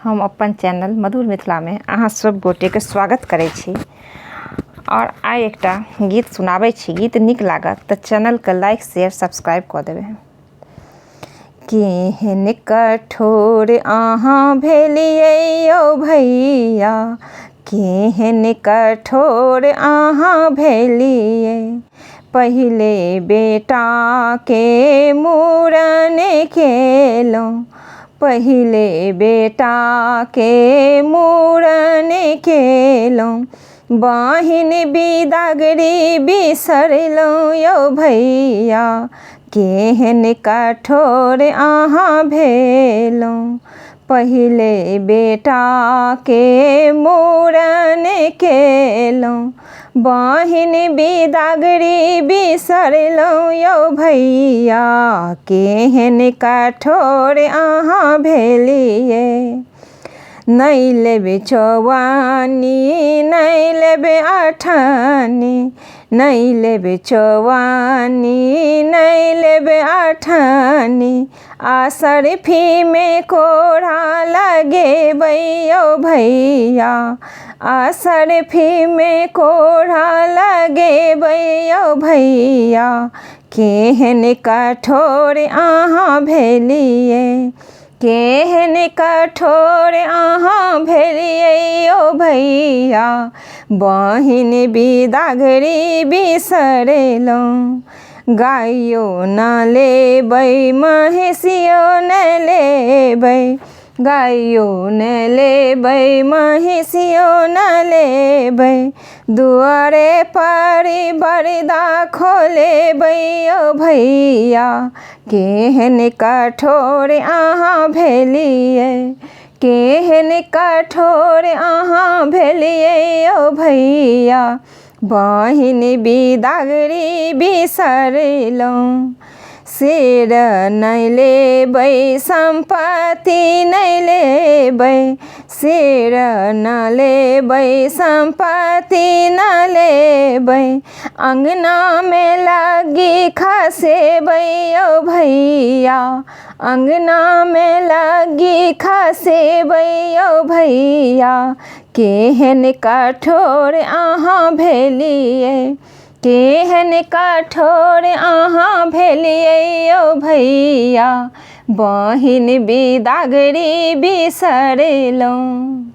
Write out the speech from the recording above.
हम अपन चैनल मधुर मिथिला में अहाँ सब गोटे के स्वागत करै छी और आइ एकटा गीत सुनाबै छी। गीत नीक लागत तऽ चैनल के लाइक शेयर सब्सक्राइब कऽ देबै। केहन कठोर अहाँ भेलियै यौ भैया, केहन कठोर अहाँ भेलियै। पहिले बेटा के मूड़न केलहुँ, पहिले बेटा के मूड़न केलहुँ। बहिन बिदागरी बिसरलहुँ यौ भैया, केहन कठोर अहाँ भेलहुँ। पहिले बेटा के मूड़न केलहुँ, बहिन बिदागरी बिसरलहुँ यौ भैया, केहन कठोर अहाँ भेलियै। नहि लेबै चौवानी नहि लेबै अठन्नी, नहि लेबै चौवानी नहि लेबै अठन्नी। आसरफी में कोढ़ा लगेबै यौ भैया, आसरफी में कोढ़ा लगेबै यौ भैया, केहन कठोर अहाँ भेलियै। केहन कठोर अहाँ भेलियै यौ भैया, बहिन बिदागरी बिसरलहुँ। गाइयो न लेबै महिषियो न लेबै, गाइयो न लेबै महिषियो न लेबै। दुआरे पर बरदा खोलेबै यौ भैया, केहन कठोर अहाँ भेलियै। केहन कठोर अहाँ भेलियै यौ भैया, बहिन बिदागरी बिसरलहुँ। शेर नहि लेबै सम्पत्ति नहि लेबै, शेर न लेबै सम्पत्ति न लेबै। अङ्गना में लग्गी खसेबै यौ भैया, अङ्गना में लग्गी खसेबै यौ भैया, केहन कठोर अहाँ भेलियै। केहन कठोर अहाँ भेलियै यौ भैया, बहिन बिदागरी बिसरलहुँ।